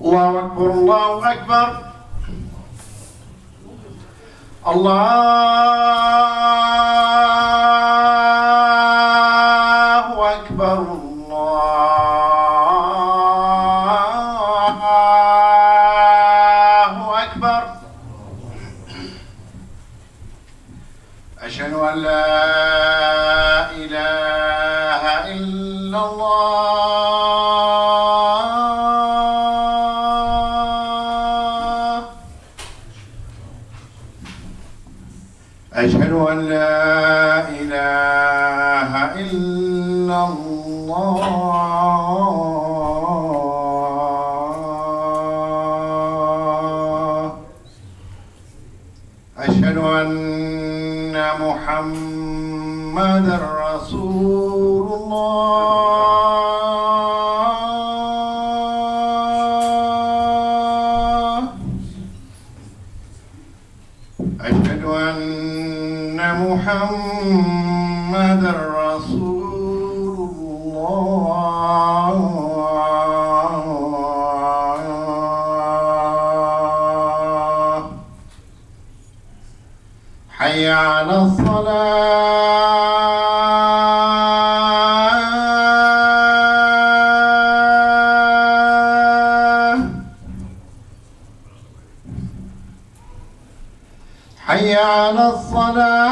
الله أكبر الله أكبر الله أكبر الله أكبر أشهد أن لا إله إلا الله أشهد أن لا إله إلا الله أشهد أن محمدًا رسول الله أشهد أن محمدًا رسول الله حي على الصلاة حي على الصلاة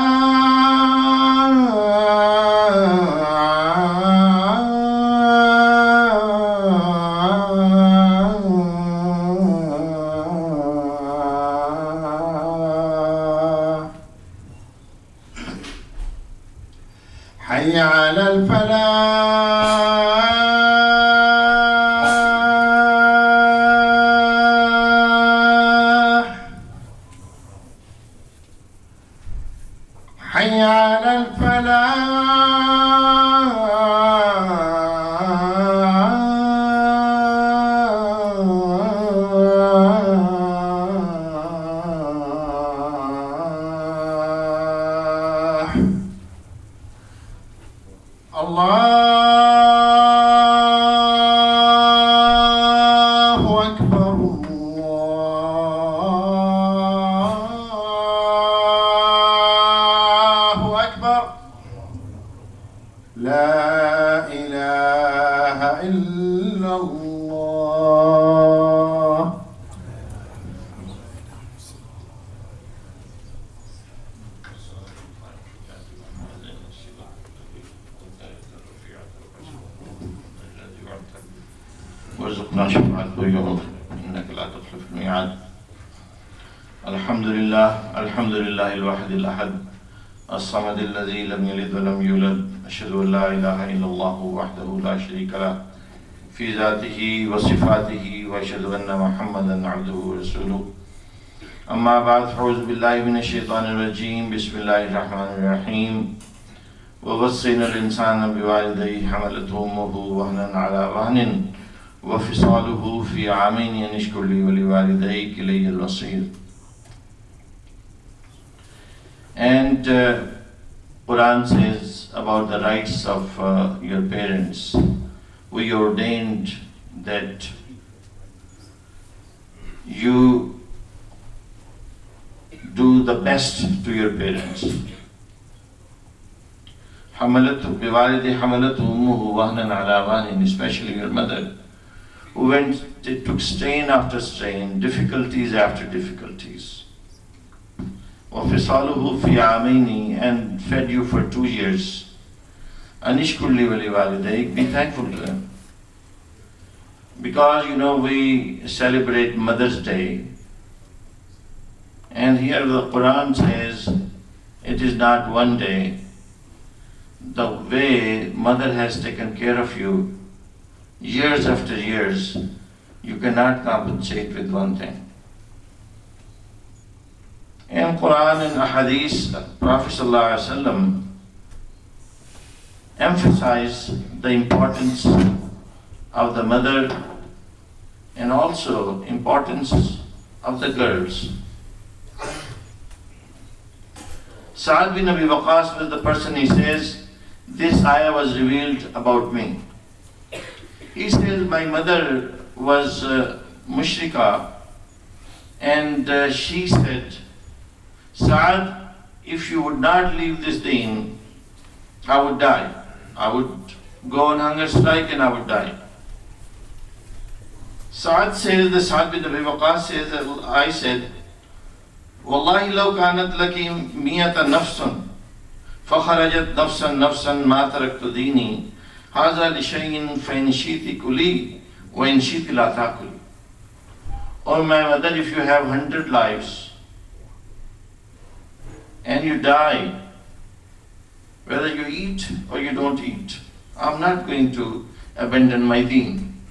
حي على الفلاح حي على الفلاح الله أكبر الله أكبر لا إله إلا الله وارزقنا شفاعته يوم إنك لا تخلف الميعاد. الحمد لله الواحد الأحد الصمد الذي لم يلد ولم يولد. أشهد أن لا إله إلا الله وحده لا شريك له في ذاته وصفاته وأشهد أن محمدا عبده ورسوله. أما بعد فأعوذ بالله من الشيطان الرجيم. بسم الله الرحمن الرحيم. ووصينا الإنسان بوالديه حملته أمه وهنا على وهن وفصاله في عامين أن اشكر لي ولوالديك إلي المصير. And Quran says about the rights of your parents. We ordained that you do the best to your parents. Especially your mother, who took strain after strain, difficulties after difficulties. وَفِصَالُهُ فِي عَامَيْنِ, and fed you for 2 years. أَنِشْكُرْ لِي وَلِوَالِدَيْكِ, be thankful to them. Because we celebrate Mother's Day, and here the Quran says it is not one day. The way mother has taken care of you years after years, you cannot compensate with one thing. In Quran and Ahadith, Prophet ﷺ emphasized the importance of the mother and also importance of the girls. Sa'ad bin Abi Waqqas was the person, he says, this ayah was revealed about me. He says, my mother was mushrika, and she said, Saad, if you would not leave this deen, I would die. I would go on hunger strike and I would die. Saad says, the Saad bin Abi Waqqas says, I said, Wallahi law kanat laki miyata nafsun, fakharajat nafsan ma taraktu dini, haza li shayin fa in shiti kuli, wa in shiti la takuli. Oh my mother, if you have 100 lives, and you die, whether you eat or you don't eat, I'm not going to abandon my deen.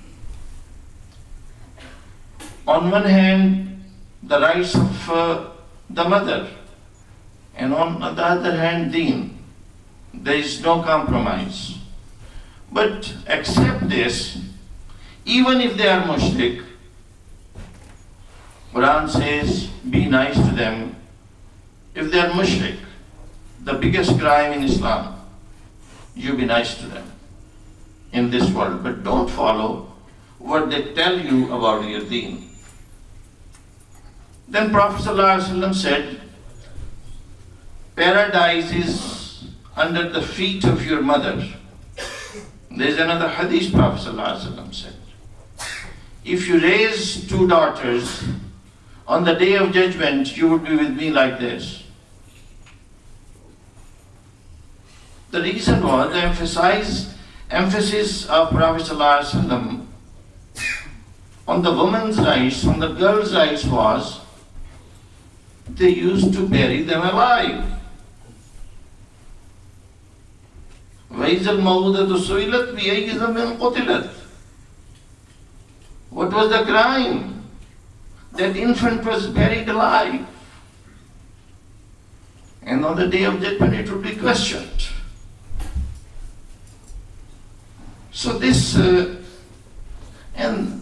On one hand, the rights of the mother, and on the other hand, deen. There is no compromise. But accept this, even if they are mushrik, Quran says, be nice to them. If they are mushrik, the biggest crime in Islam, you be nice to them in this world, but don't follow what they tell you about your deen. Then Prophet ﷺ said, paradise is under the feet of your mother. There is another hadith Prophet ﷺ said, if you raise two daughters, on the day of judgment, you would be with me like this. The reason was the emphasis of Prophet ﷺ on the woman's rights, on the girl's rights was, they used to bury them alive. وَإِذَا الْمَوْءُودَةُ سُئِلَتْ بِأَيِّ ذَنبٍ قُتِلَتْ. What was the crime? That infant was buried alive. And on the day of judgment it would be questioned. So this, and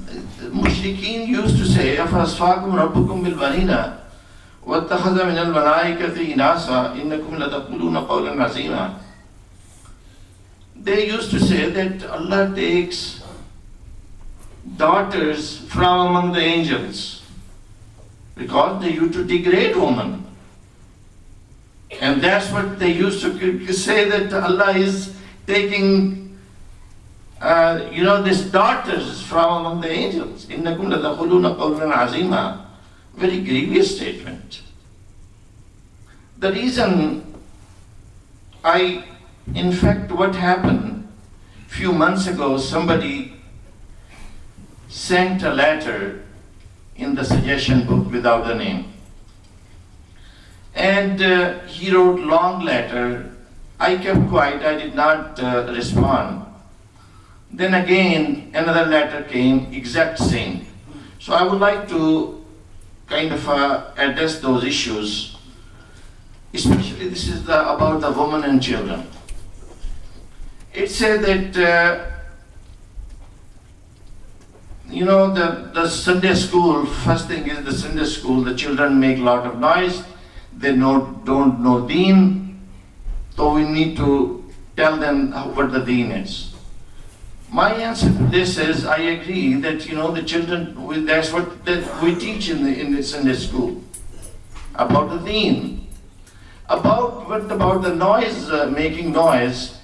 mushrikeen used to say, أَفَأَصْفَاكُمْ رَبُّكُمْ بِالْبَنِينَ وَاتَّخَذَ مِنَ الْمَلَائِكَةِ إِنَاثًا إِنَّكُمْ لَتَقُولُونَ قَوْلًا عَظِيمًا. They used to say that Allah takes daughters from among the angels because they used to degrade women. And that's what they used to say, that Allah is taking these daughters from among the angels. إِنَّكُمْ لَتَقُولُونَ قَوْلًا عَظِيمًا. Very grievous statement. The reason in fact, what happened, few months ago, somebody sent a letter in the suggestion book without a name. And he wrote long letter. I kept quiet, I did not respond. Then again, another letter came, exact same. So I would like to kind of address those issues. Especially this is about the women and children. It said that, the Sunday school, first thing is the Sunday school, the children make a lot of noise, they don't know deen, so we need to tell them what the deen is. My answer to this is, I agree that, the children, that's what we teach in the Sunday school, about the deen. About the noise, making noise,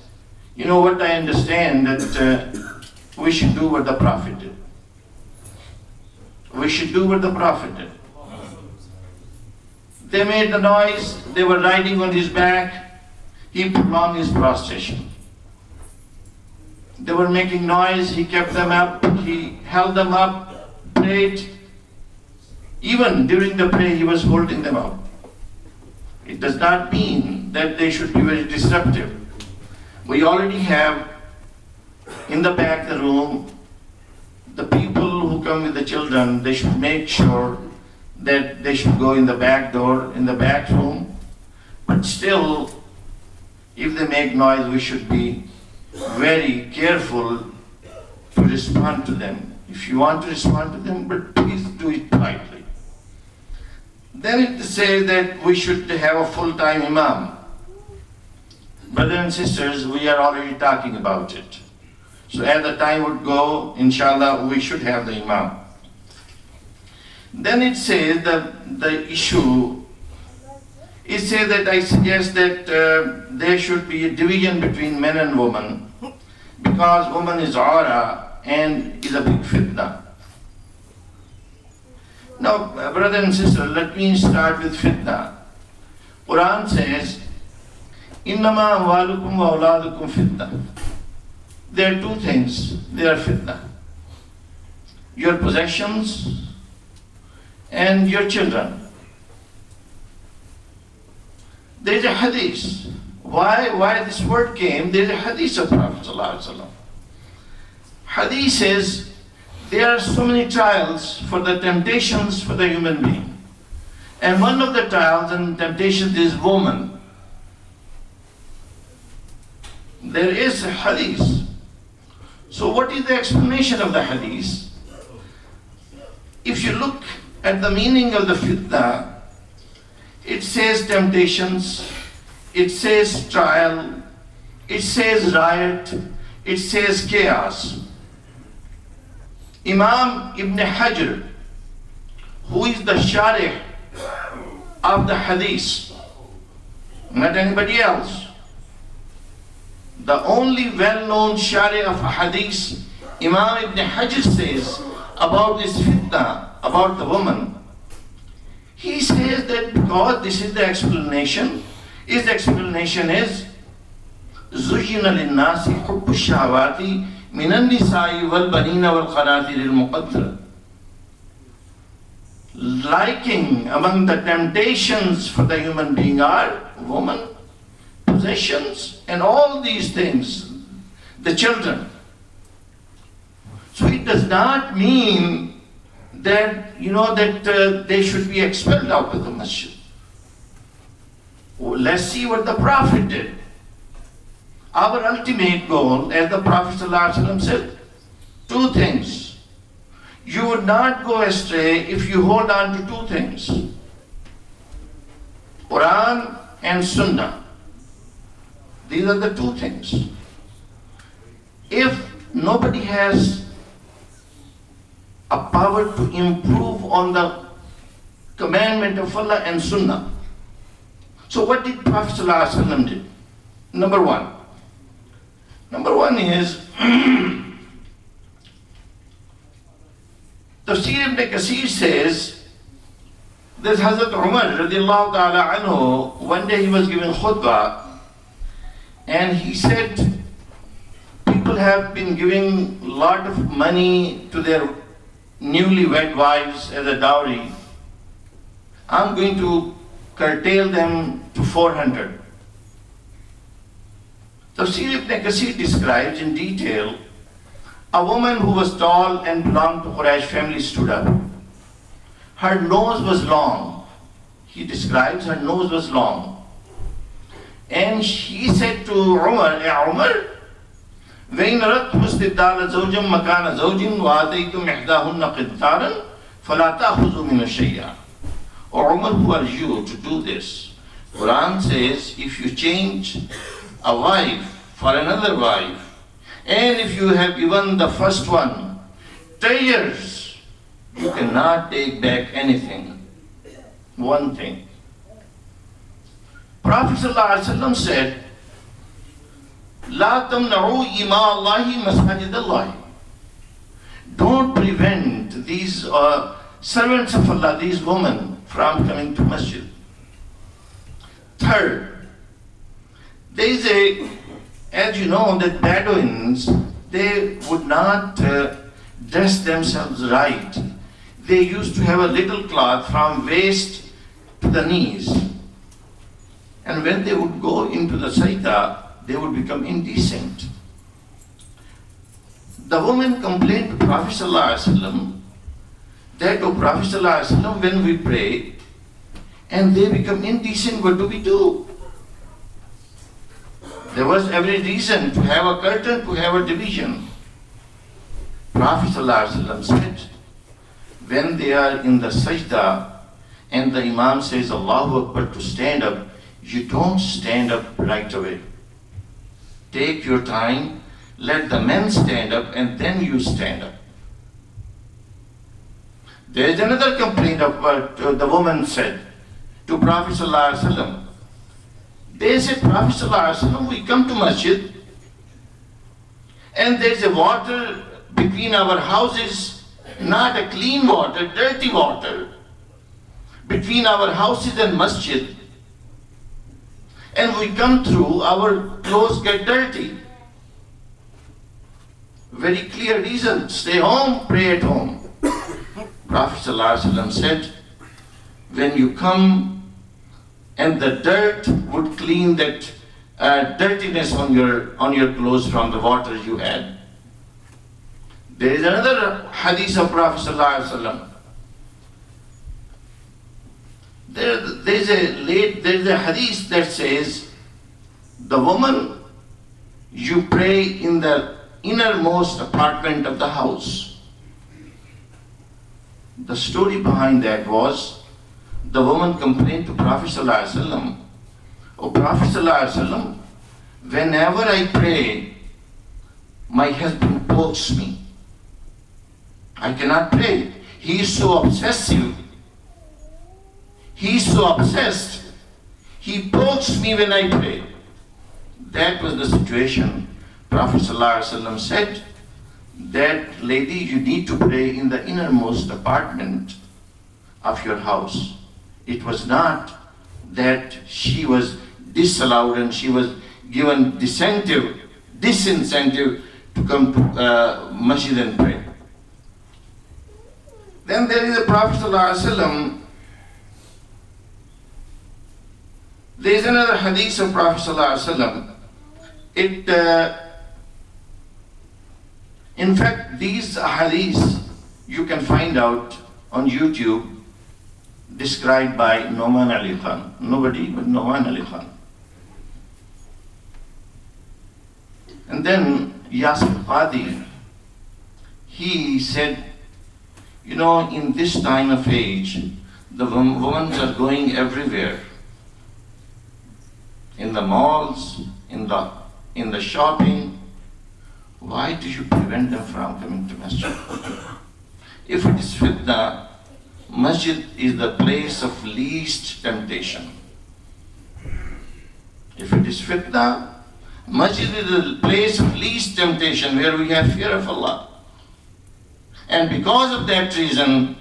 what I understand, that we should do what the Prophet did. We should do what the Prophet did. They made the noise, they were riding on his back, he prolonged his prostration. They were making noise, he kept them up, he held them up, prayed. Even during the prayer, he was holding them up. It does not mean that they should be very disruptive. We already have in the back of the room, the people who come with the children, they should make sure that they should go in the back door, in the back room. But still, if they make noise, we should be very careful to respond to them. If you want to respond to them, but please do it politely. Then it says that we should have a full-time imam. Brothers and sisters, we are already talking about it. So as the time would go, inshallah, we should have the imam. Then it says that the issue, it says that I suggest that there should be a division between men and women, because woman is aura and is a big fitna. Now, brother and sister, let me start with fitna. Quran says, Innama amwalukum wa awladukum fitna. There are two things, they are fitna. Your possessions and your children. There is a hadith. Why this word came? There is a hadith of Prophet ﷺ. Hadith says, there are so many trials for the temptations for the human being. And one of the trials and temptations is woman. There is a hadith. So what is the explanation of the hadith? If you look at the meaning of the fitna, it says temptations, it says trial, it says riot, it says chaos. Imam Ibn Hajar, who is the Sharih of the hadith, not anybody else, the only well-known Sharih of hadith, Imam Ibn Hajar says about this fitna, about the woman, he says that because this is the explanation, his explanation is زُيِّنَ لِلنَّاسِ حُبُّ الشَّهَوَاتِ مِنَ النِّسَاءِ وَالْبَنِينَ وَالْقَنَاطِيرِ الْمُقَنطَرَةِ. Liking among the temptations for the human being are woman, possessions, and all these things, the children. So it does not mean that, that they should be expelled out of the masjid. Let's see what the Prophet did. Our ultimate goal, as the Prophet ﷺ said, two things. You would not go astray if you hold on to two things: Quran and Sunnah. These are the two things. If nobody has a power to improve on the commandment of Allah and Sunnah, so what did Prophet ﷺ do? Number one is Tafsir Ibn Kasir says that Hazrat Umar radiallahu ta'ala anhu, one day he was giving khutbah and he said, people have been giving a lot of money to their newlywed wives as a dowry. I'm going to curtail them to 400. Tafsir Ibn Kasir describes in detail a woman who was tall and belonged to Qureshi family stood up. Her nose was long. He describes her nose was long. And he said to Umar, Umar, وَإِنْ رَدْتُمُ اسْتِبْدَالَ زَوْجٍ مَكَانَ زَوْجٍ وَآتَيْتُمْ إِحْدَاهُنَّ قِنْطَارًا فَلَا تَأْخُذُوا مِنْهُ شَيْئًا. O Umar, who are you to do this? Quran says, if you change a wife for another wife, and if you have given the first one treasures, you cannot take back anything. One thing. Prophet ﷺ said, لا تمنعوا إماء الله مساجد الله. Don't prevent these servants of Allah, these women, from coming to masjid. Third, there is as you know, that Bedouins, they would not dress themselves right. They used to have a little cloth from waist to the knees. And when they would go into the sajda, they would become indecent. The woman complained to Prophet ﷺ that, O Prophet ﷺ, when we pray and they become indecent, what do we do? There was every reason to have a curtain, to have a division. Prophet ﷺ said, when they are in the sajda and the Imam says Allahu Akbar to stand up, you don't stand up right away. Take your time, let the men stand up and then you stand up. There is another complaint of what the woman said to Prophet ﷺ. They said, Prophet ﷺ, we come to masjid and there is a water between our houses, not a clean water, dirty water, between our houses and masjid. And we come through, our clothes get dirty. Very clear reason, stay home, pray at home. Prophet ﷺ said, when you come and the dirt would clean that dirtiness on your clothes from the water you had. There is another hadith of Prophet ﷺ. There is a hadith that says, the woman, you pray in the innermost apartment of the house. The story behind that was, the woman complained to Prophet ﷺ, "O Prophet ﷺ, whenever I pray, my husband pokes me. I cannot pray. He is so obsessive. He is so obsessed. He pokes me when I pray." That was the situation. Prophet ﷺ said, that lady, you need to pray in the innermost apartment of your house. It was not that she was disallowed and she was given disincentive to come to masjid and pray. Then there is a Prophet ﷺ. There is another hadith of Prophet ﷺ. In fact, these hadiths you can find out on YouTube, described by Noman Ali Khan. Nobody but Noman Ali Khan. And then Yasir Qadi, he said, you know, in this time of age, the women are going everywhere. In the malls, in the shopping. Why do you prevent them from coming to masjid? If it is fitna, masjid is the place of least temptation. If it is fitna, masjid is the place of least temptation where we have fear of Allah. And because of that reason,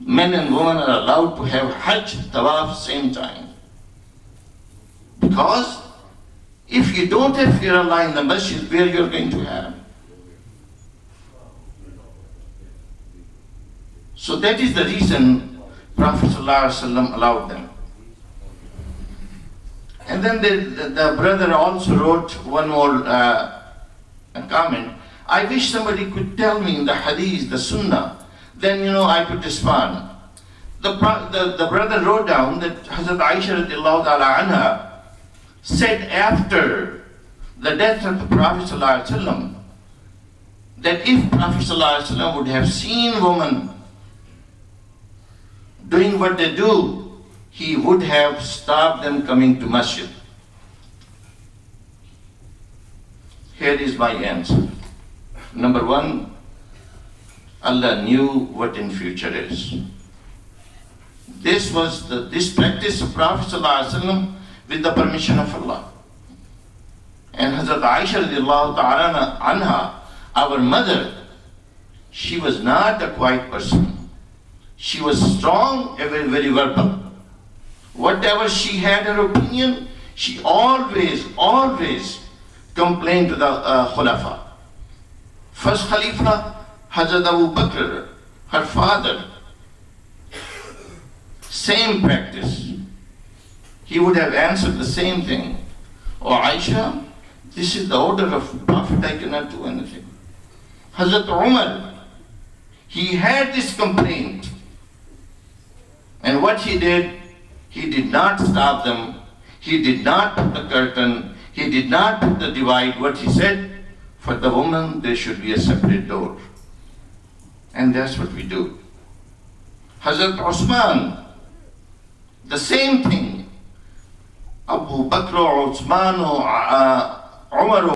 men and women are allowed to have Hajj, Tawaf same time. Because if you don't have fear of Allah in the masjid, where you're going to have? So that is the reason Prophet ﷺ allowed them. And then the brother also wrote one more comment. I wish somebody could tell me in the hadith, the sunnah, then I could respond. The brother wrote down that Hazrat Aisha radiallahu ta'ala anha said after the death of the Prophet ﷺ, that if Prophet ﷺ would have seen women doing what they do, he would have stopped them coming to masjid. Here is my answer. Number one, Allah knew what in future is. This was this practice of Prophet ﷺ with the permission of Allah. And Hazrat Aisha radiallahu ta'ala anha, our mother, she was not a quiet person. She was strong and very, very verbal. Whatever she had her opinion, she always complained to the Khulafa. First Khalifa, Hazrat Abu Bakr, her father, same practice. He would have answered the same thing. "Oh Aisha, this is the order of the Prophet, I cannot do anything." Hazrat Umar, he had this complaint. And what he did not stop them. He did not put the curtain. He did not put the divide. What he said, for the woman there should be a separate door. And that's what we do. Hazrat Osman, the same thing. Abu Bakr, Uthman, Umar,